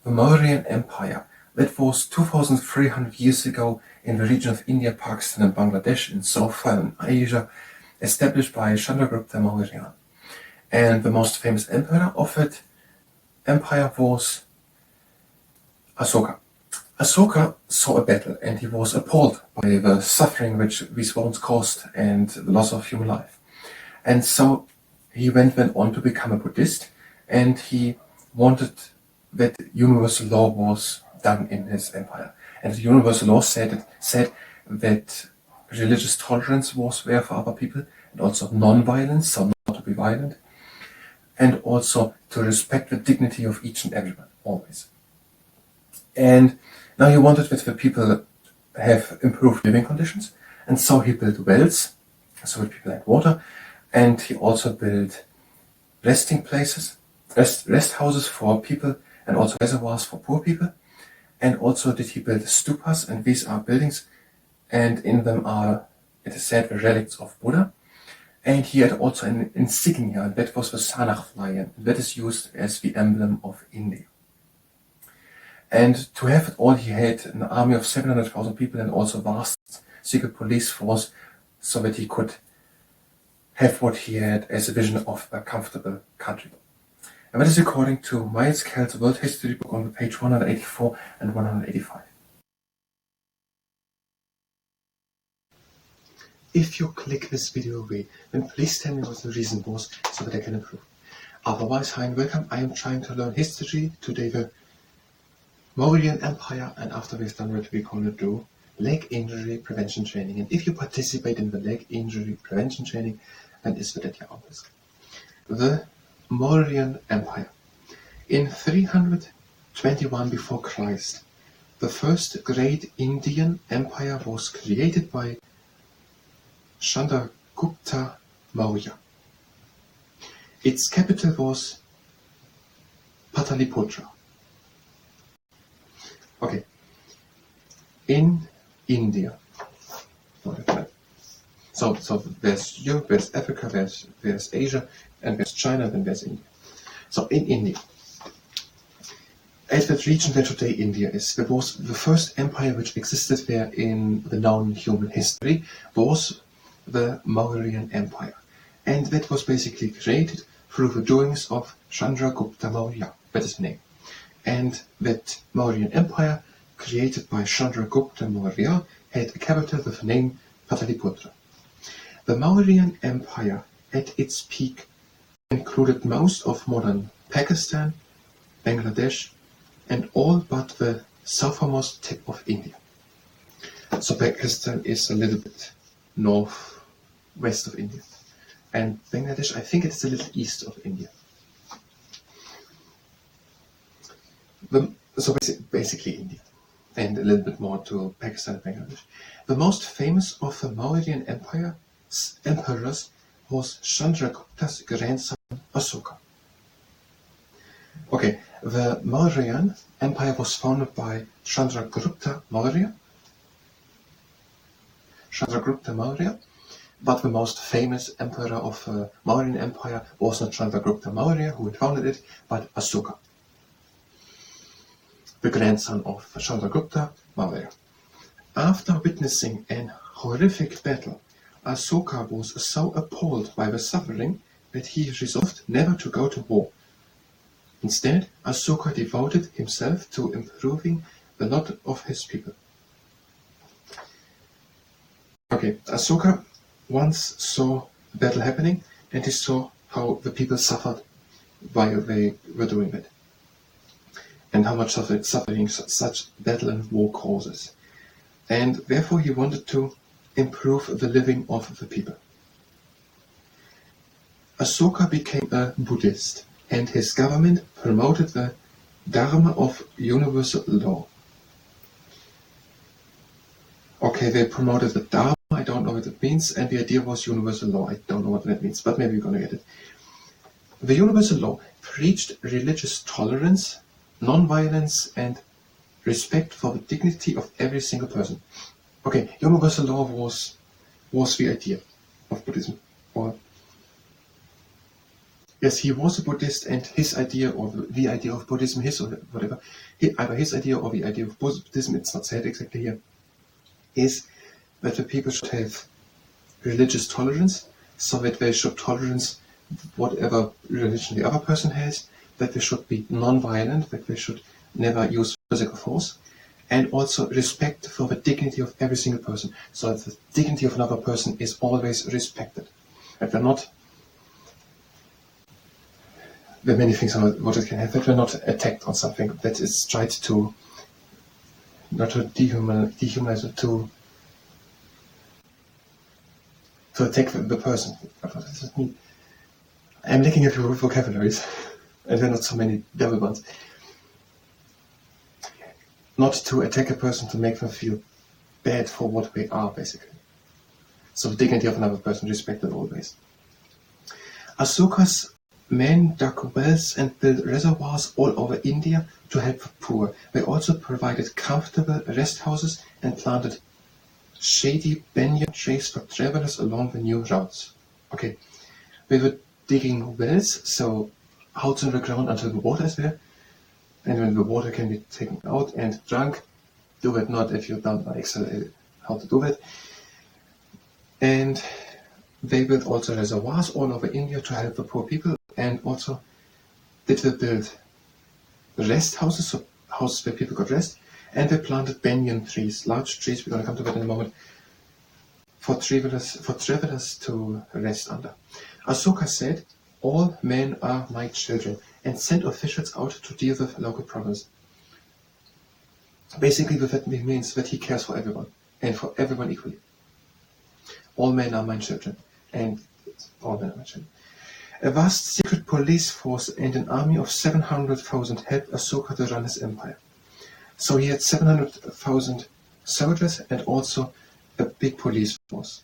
the Mauryan Empire, that was 2,300 years ago in the region of India, Pakistan and Bangladesh in Southern Asia, established by Chandragupta Mauryan. And the most famous emperor of that empire was Asoka. Asoka saw a battle and he was appalled by the suffering which these wounds caused and the loss of human life. And so he went on to become a Buddhist, and he wanted that universal law was done in his empire. And the universal law said that religious tolerance was there for other people, and also non-violence, so not to be violent, and also to respect the dignity of each and everyone, always. And now he wanted that the people have improved living conditions, and so he built wells, so that people had water, and he also built resting places, rest houses for people, and also reservoirs for poor people. And also did he build stupas, and these are buildings, and in them are, it is said, the relics of Buddha. And he had also an insignia, and that was the Sanakh lion, that is used as the emblem of India. And to have it all, he had an army of 700,000 people and also a vast secret police force, so that he could have what he had as a vision of a comfortable country. And that is according to Miles Kell's World History book on page 184 and 185. If you click this video away, then please tell me what the reason was, so that I can improve. Otherwise, hi and welcome. I am trying to learn history, today the Mauryan Empire, and after we've done what we're going to do leg injury prevention training. And if you participate in the leg injury prevention training, then it's at your own risk. The Mauryan Empire. In 321 before Christ, the first great Indian empire was created by Chandragupta Maurya. Its capital was Pataliputra. Okay, in India. So there's Europe, there's Africa, there's Asia, and there's China, then there's India. So in India, at that region that today India is, there was the first empire which existed there in the known human history was the Mauryan Empire. And that was basically created through the doings of Chandragupta Maurya, that is the name. And that Mauryan Empire, created by Chandragupta Maurya, had a capital with the name Pataliputra. The Mauryan Empire, at its peak, included most of modern Pakistan, Bangladesh, and all but the southernmost tip of India. So Pakistan is a little bit northwest of India, and Bangladesh, I think it's a little east of India. So basically India, and a little bit more to Pakistan and Bangladesh. The most famous of the Mauryan emperors was Chandragupta's grandson Asoka. Okay, the Mauryan Empire was founded by Chandragupta Maurya, but the most famous emperor of the Mauryan Empire was not Chandragupta Maurya, who had founded it, but Asoka, the grandson of Chandragupta Maurya. After witnessing an horrific battle, Asoka was so appalled by the suffering that he resolved never to go to war. Instead, Asoka devoted himself to improving the lot of his people. Okay, Asoka once saw a battle happening, and he saw how the people suffered while they were doing it, and how much suffering such battle and war causes. And therefore he wanted to improve the living of the people. Asoka became a Buddhist, and his government promoted the Dharma of universal law. Okay, they promoted the Dharma, I don't know what it means, and the idea was universal law. I don't know what that means, but maybe you're going to get it. The universal law preached religious tolerance, non-violence, and respect for the dignity of every single person. Okay, universal law was the idea of Buddhism, or Yes, he was a Buddhist, and his idea, or the idea of Buddhism, his or whatever, either his idea or the idea of Buddhism, it's not said exactly here, is that the people should have religious tolerance, so that they should tolerance whatever religion the other person has, that they should be non-violent, that they should never use physical force, and also respect for the dignity of every single person, so that the dignity of another person is always respected. That they're not, there are many things what it can have, that they're not attacked on something, that is tried to, not to dehumanize, to attack the person. What does that mean? I'm looking at your vocabularies, and there are not so many double ones. Not to attack a person to make them feel bad for what they are, basically. So the dignity of another person respected always. Asoka's men dug wells and built reservoirs all over India to help the poor. They also provided comfortable rest houses and planted shady banyan trees for travelers along the new routes. Okay, they were digging wells, so holes in the ground until the water is there. And when the water can be taken out and drunk, do it not if you don't know exactly how to do it. And they built also reservoirs all over India to help the poor people, and also did they build rest houses, so houses where people could rest, and they planted banyan trees, large trees, we're going to come to that in a moment, for travelers to rest under. Asoka said, "All men are my children," and sent officials out to deal with local problems. Basically, that means that he cares for everyone, and for everyone equally. All men are my children, and all men are my children. A vast secret police force and an army of 700,000 helped Asoka to run his empire. So he had 700,000 soldiers and also a big police force.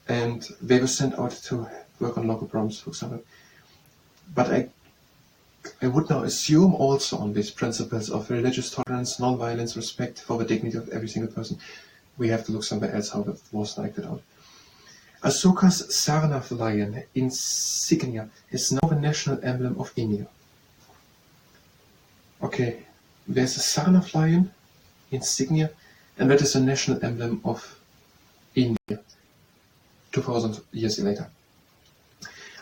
And they were sent out to work on local problems, for example. But I would now assume also on these principles of religious tolerance, non-violence, respect for the dignity of every single person. We have to look somewhere else how that was acted out. Asoka's Sarnath lion insignia is now the national emblem of India. Okay, there's a Sarnath lion insignia, and that is a national emblem of India, 2000 years later.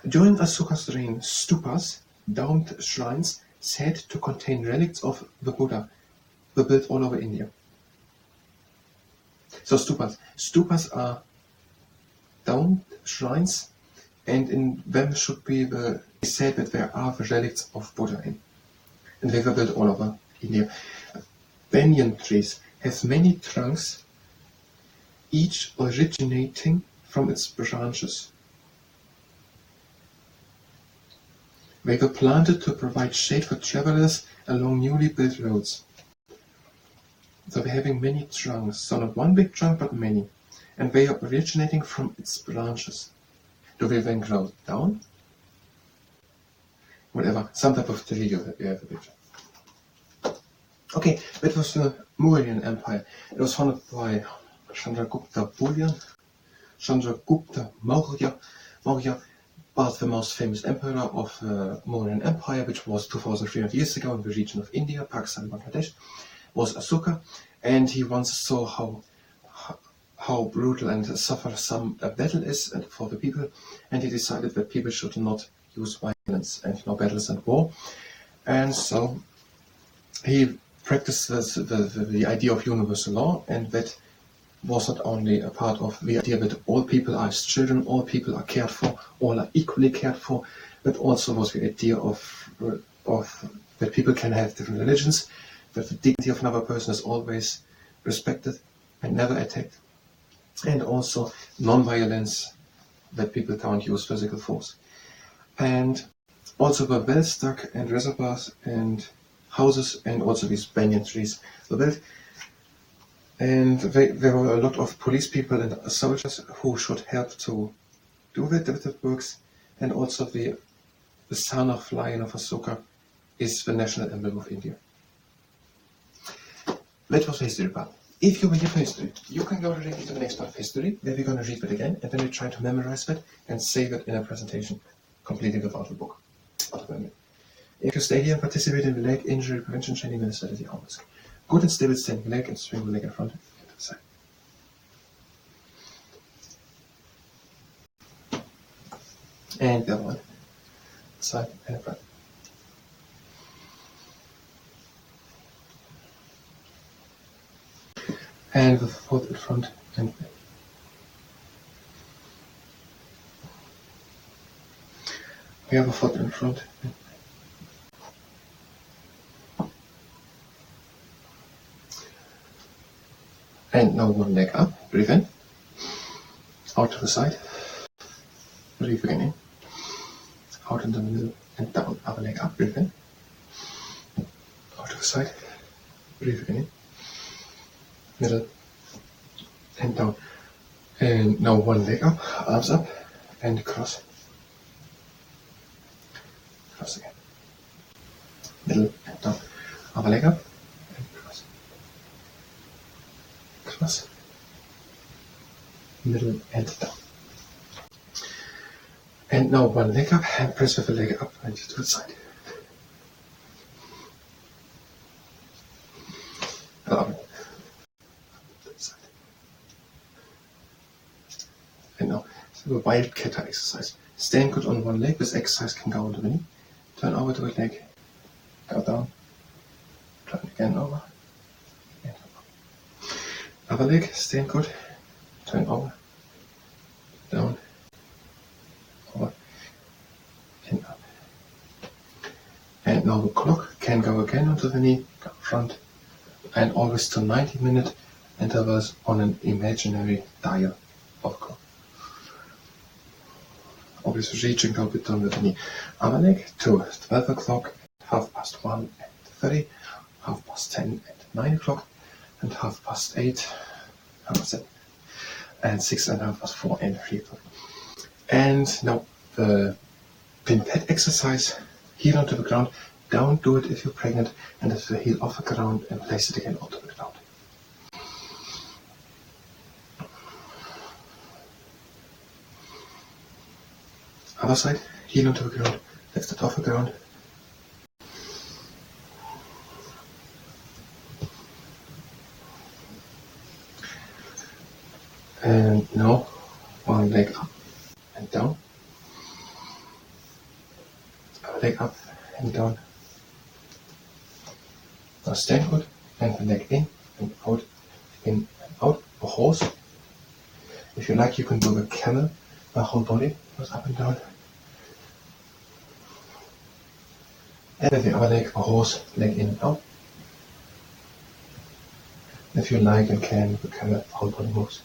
During Asoka's reign, stupas, domed shrines said to contain relics of the Buddha, were built all over India. So stupas are domed shrines, and in them should be said that there are the relics of Buddha in. And they were built all over India. Banyan trees have many trunks, each originating from its branches. They were planted to provide shade for travelers along newly built roads. So they're having many trunks, so not one big trunk, but many. And they are originating from its branches. Do they then grow down? Whatever, some type of tree you have a picture. Okay, that was the Mauryan Empire. It was founded by Chandragupta Maurya, but the most famous emperor of the Mauryan Empire, which was 2,300 years ago in the region of India, Pakistan, Bangladesh, was Asoka, and he once saw how brutal and suffersome a battle is for the people, and he decided that people should not use violence and no battles and war, and so he practiced the idea of universal law, and that was not only a part of the idea that all people are his children, all people are cared for, all are equally cared for, but also was the idea of that people can have different religions, that the dignity of another person is always respected and never attacked, and also non-violence, that people can't use physical force. And also the wells dug and reservoirs and houses and also these banyan trees were built. And there were a lot of police people and soldiers who should help to do that works. And also the Sarnath lion of Asoka is the national emblem of India. That was the history part. If you were here for history, you can go directly to the next part of history, where we're going to read it again, and then we try to memorize it and save it in a presentation, completely without a book. If you stay here and participate in the leg injury prevention training, then it's the always good and stable standing leg and swing the leg in front and to the side. And the other one, side and front. And the foot in front and back. We have a foot in front and back. And now one leg up, breathe in, out to the side, breathe again in, out in the middle and down, other leg up, breathe in, out to the side, breathe again in, middle and down. And now one leg up, arms up and cross, cross again, middle and down, other leg up and cross, cross, middle and down. And now one leg up and press with the leg up and to the side. And now so a wildcat exercise. Stand good on one leg. This exercise can go on to the knee. Turn over to the leg. Go down. Turn again over. And over. Other leg. Stand good. Turn over. Down. Over. And up. And now the clock can go again onto the knee. Go front. And always to 90-minute intervals on an imaginary dial of clock. Always reaching a bit on the knee. Other leg to 12 o'clock, 1:30, 10:30, and 9 o'clock, and 8:30, 7:30, and 4:30, and 3 o'clock. And now the pin pad exercise, heel onto the ground. Don't do it if you're pregnant, and lift the heel off the ground and place it again onto the ground. Other side, heel onto the ground, lift it off the ground. And now, one leg up and down. Other leg up and down. Now stand good, and the leg in and out, a horse. If you like, you can do a camel, the whole body goes up and down. And with the other leg, a horse, leg in and out. If you like and can, the camel, the whole body moves.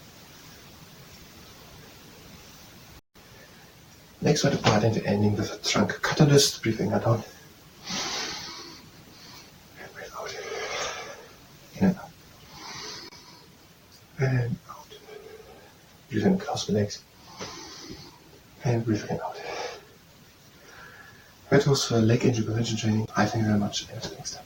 Next side apart and ending with a trunk catalyst, breathing down. And breathe out. In and out. And out. Breathe in, cross the legs. And breathe in out. That was leg injury prevention training. I thank you very much and until next time.